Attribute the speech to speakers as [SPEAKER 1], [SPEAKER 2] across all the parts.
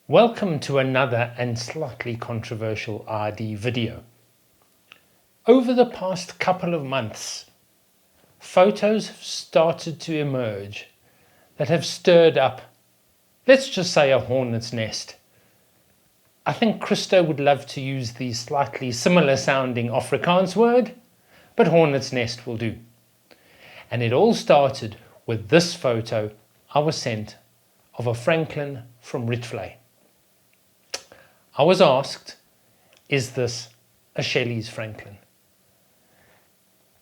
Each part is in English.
[SPEAKER 1] Welcome to another and slightly controversial RD video. Over the past couple of months, photos have started to emerge that have stirred up, let's just say, a hornet's nest. I think Christo would love to use the slightly similar sounding Afrikaans word, but hornet's nest will do. And it all started with this photo I was sent of a Francolin from Rietvlei. I was asked, is this a Shelley's Francolin?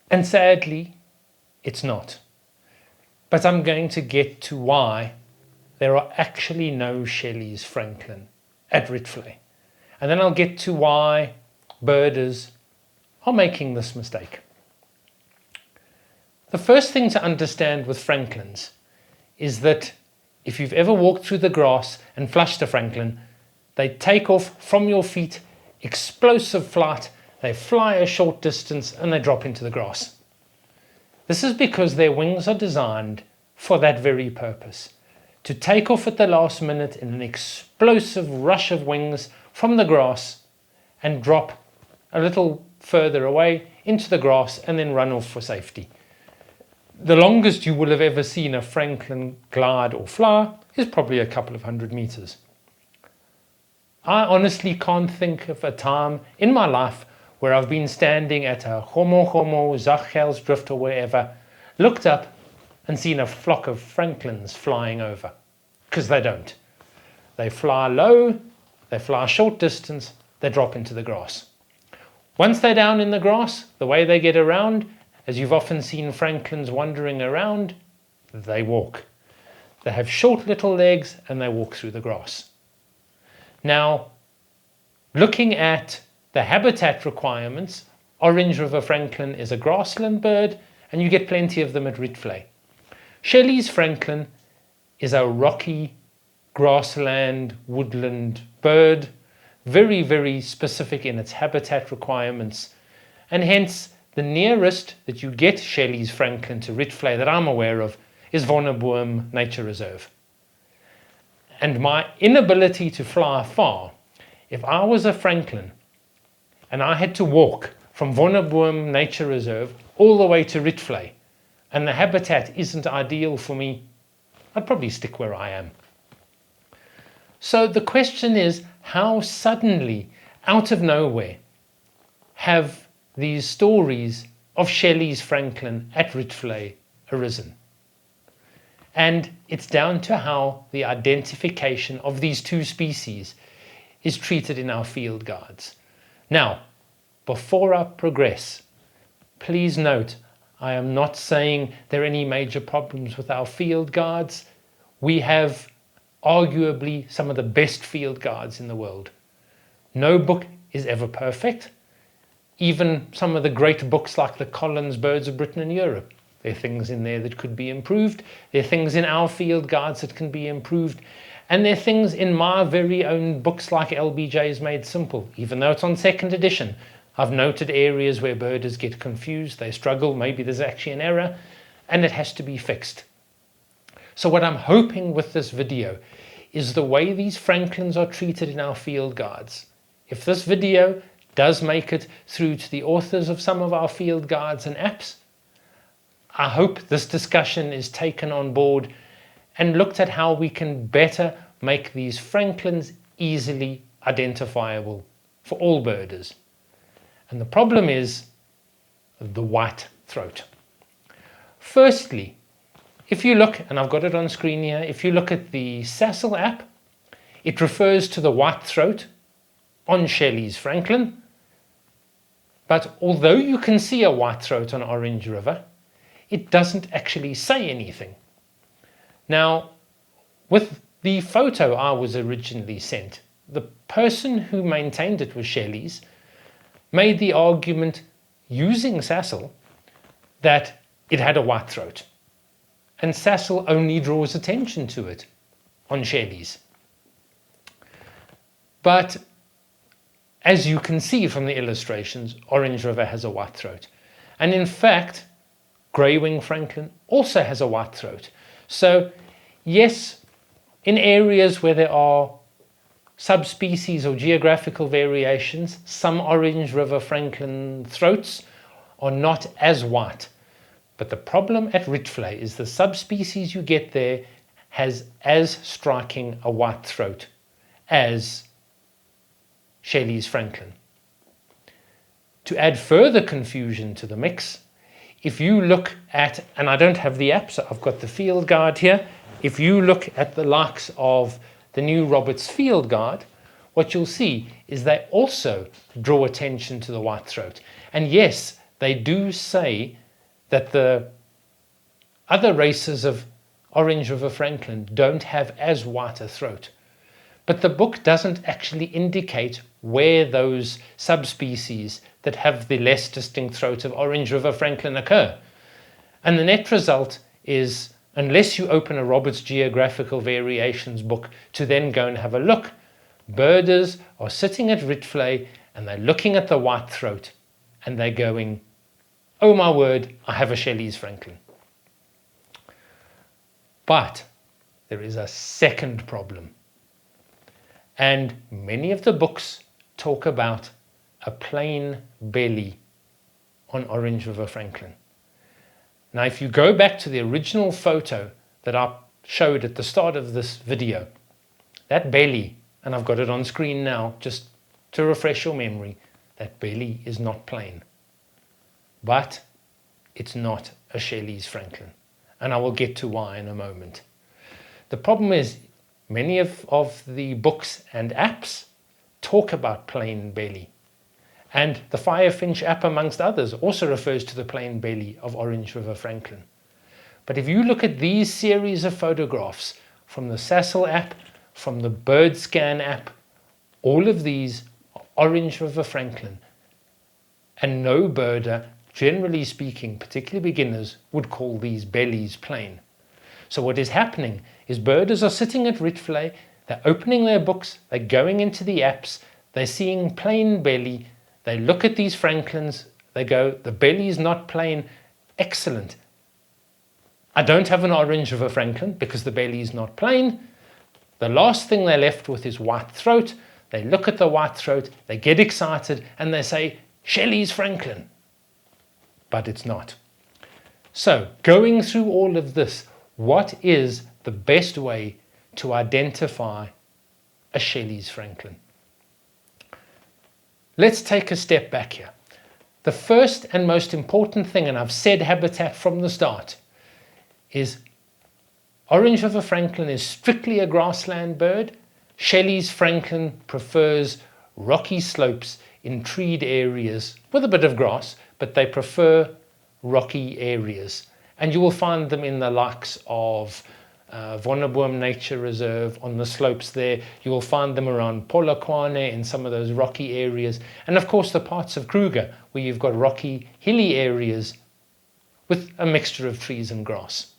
[SPEAKER 1] And sadly, it's not. But I'm going to get to why there are actually no Shelley's Francolin at Rietvlei. And then I'll get to why birders are making this mistake. The first thing to understand with Francolins is that if you've ever walked through the grass and flushed a Francolin, they take off from your feet, explosive flight, they fly a short distance and they drop into the grass. This is because their wings are designed for that very purpose, to take off at the last minute in an explosive rush of wings from the grass and drop a little further away into the grass and then run off for safety. The longest you will have ever seen a Francolin glide or fly is probably a couple of 100 meters. I honestly can't think of a time in my life where I've been standing at a Homo, Zachelsdrift or wherever, looked up and seen a flock of Francolins flying over. Because they don't. They fly low, they fly a short distance, they drop into the grass. Once they're down in the grass, the way they get around, as you've often seen Francolins wandering around, they walk. They have short little legs and they walk through the grass. Now, looking at the habitat requirements, Orange River Francolin is a grassland bird and you get plenty of them at Rietvlei. Shelley's Francolin is a rocky grassland woodland bird, very, very specific in its habitat requirements, and hence the nearest that you get Shelley's Francolin to Rietvlei that I'm aware of is Rietvlei Nature Reserve. And my inability to fly far, if I was a Francolin and I had to walk from Rietvlei Nature Reserve all the way to Rietvlei and the habitat isn't ideal for me, I'd probably stick where I am. So the question is, how suddenly, out of nowhere, have these stories of Shelley's Francolin at Rietvlei arisen? And it's down to how the identification of these two species is treated in our field guides. Now, before I progress, please note, I am not saying there are any major problems with our field guides. We have arguably some of the best field guides in the world. No book is ever perfect. Even some of the great books like the Collins Birds of Britain and Europe. There are things in there that could be improved. There are things in our field guides that can be improved. And there are things in my very own books like LBJ's Made Simple. Even though it's on second edition, I've noted areas where birders get confused. They struggle. Maybe there's actually an error and it has to be fixed. So what I'm hoping with this video is the way these Francolins are treated in our field guides. If this video does make it through to the authors of some of our field guides and apps, I hope this discussion is taken on board and looked at how we can better make these Francolins easily identifiable for all birders. And the problem is the white throat. Firstly, if you look, and I've got it on screen here, if you look at the Sassel app, it refers to the white throat on Shelley's Francolin. But although you can see a white throat on Orange River, it doesn't actually say anything. Now, with the photo I was originally sent, the person who maintained it was Shelley's, made the argument using Sassel that it had a white throat. And Sassel only draws attention to it on Shelley's. But as you can see from the illustrations, Orange River has a white throat. And in fact, Grey-winged Francolin also has a white throat. So yes, in areas where there are subspecies or geographical variations, some Orange River Francolin throats are not as white. But the problem at Rietvlei is the subspecies you get there has as striking a white throat as Shelley's Francolin. To add further confusion to the mix, if you look at, and I don't have the app, so I've got the field guide here. If you look at the likes of the new Roberts Field Guide, what you'll see is they also draw attention to the white throat. And yes, they do say that the other races of Orange River Francolin don't have as white a throat. But the book doesn't actually indicate where those subspecies that have the less distinct throat of Orange River Francolin occur. And the net result is, unless you open a Roberts Geographical Variations book to then go and have a look, birders are sitting at Rietvlei and they're looking at the white throat and they're going, oh my word, I have a Shelley's Francolin. But there is a second problem. And many of the books talk about a plain belly on Orange River Francolin. Now, if you go back to the original photo that I showed at the start of this video, that belly, and I've got it on screen now just to refresh your memory, that belly is not plain. But it's not a Shelley's Francolin. And I will get to why in a moment. The problem is many of the books and apps talk about plain belly. And the Firefinch app, amongst others, also refers to the plain belly of Orange River Francolin. But if you look at these series of photographs from the Sassel app, from the BirdScan app, all of these are Orange River Francolin. And no birder, generally speaking, particularly beginners, would call these bellies plain. So what is happening is birders are sitting at Rietvlei, they're opening their books, they're going into the apps, they're seeing plain belly, they look at these Francolins, they go, the belly is not plain, excellent. I don't have an Orange River Francolin because the belly is not plain. The last thing they're left with is white throat. They look at the white throat, they get excited and they say, Shelley's Francolin. But it's not. So going through all of this, what is the best way to identify a Shelley's Francolin? Let's take a step back here. The first and most important thing, and I've said habitat from the start, is Orange River Francolin is strictly a grassland bird. Shelley's Francolin prefers rocky slopes in treed areas with a bit of grass, but they prefer rocky areas. And you will find them in the likes of Rietvlei Nature Reserve on the slopes there. You will find them around Polokwane in some of those rocky areas. And of course the parts of Kruger where you've got rocky, hilly areas with a mixture of trees and grass.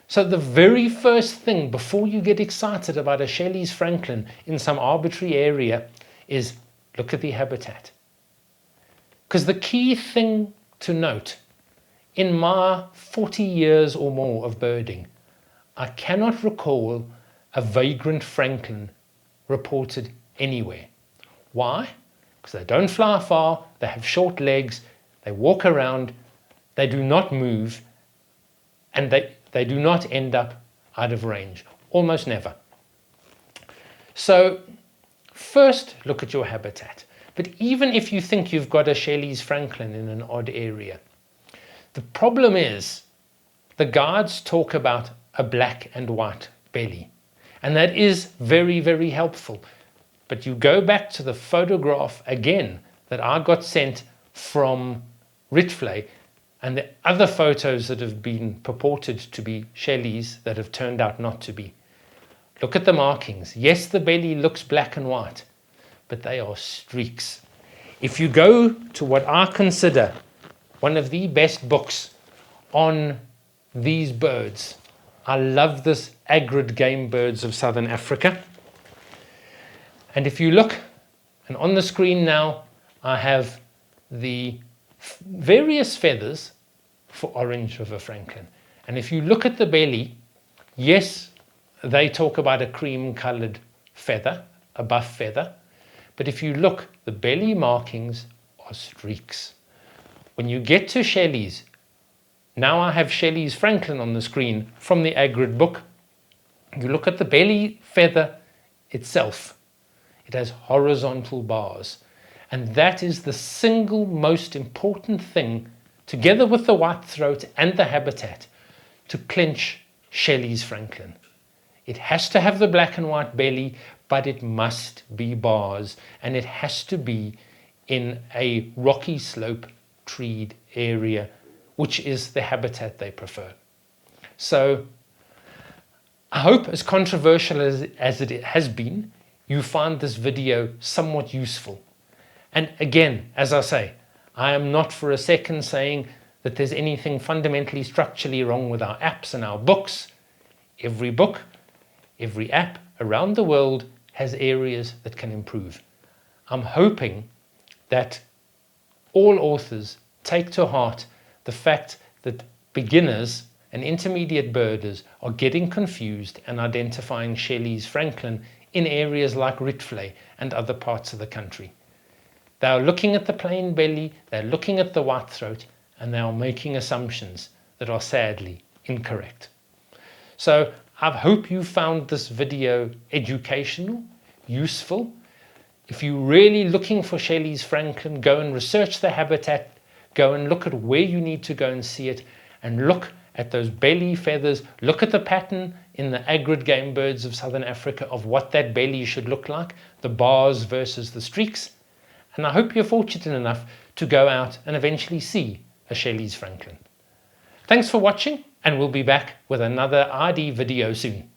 [SPEAKER 1] So the very first thing before you get excited about a Shelley's Francolin in some arbitrary area is look at the habitat. Because the key thing to note, in my 40 years or more of birding, I cannot recall a vagrant Francolin reported anywhere. Why? Because they don't fly far, they have short legs, they walk around, they do not move, and they do not end up out of range. Almost never. So first look at your habitat. But even if you think you've got a Shelley's Francolin in an odd area, the problem is the guides talk about a black and white belly. And that is very, very helpful. But you go back to the photograph again that I got sent from Rietvlei and the other photos that have been purported to be Shelley's that have turned out not to be. Look at the markings. Yes, the belly looks black and white, but they are streaks. If you go to what I consider one of the best books on these birds, I love this Agrid Game Birds of Southern Africa. And if you look, and on the screen now, I have the various feathers for Orange River Francolin. And if you look at the belly, yes, they talk about a cream-colored feather, a buff feather, but if you look, the belly markings are streaks. When you get to Shelley's, now I have Shelley's Francolin on the screen from the Agrid book. You look at the belly feather itself, it has horizontal bars, and that is the single most important thing, together with the white throat and the habitat, to clinch Shelley's Francolin. It has to have the black and white belly, but it must be bars, and it has to be in a rocky slope treed area, which is the habitat they prefer. So I hope, as controversial as it has been, you find this video somewhat useful. And again, as I say, I am not for a second saying that there's anything fundamentally structurally wrong with our apps and our books. Every book, every app around the world has areas that can improve. I'm hoping that all authors take to heart the fact that beginners and intermediate birders are getting confused and identifying Shelley's Francolin in areas like Rietvlei and other parts of the country. They are looking at the plain belly, they're looking at the white throat, and they are making assumptions that are sadly incorrect. So I hope you found this video educational, useful. If you're really looking for Shelley's Francolin, go and research the habitat, go and look at where you need to go and see it, and look at those belly feathers, look at the pattern in the Agrid game birds of Southern Africa of what that belly should look like, the bars versus the streaks. And I hope you're fortunate enough to go out and eventually see a Shelley's Francolin. Thanks for watching, and we'll be back with another RD video soon.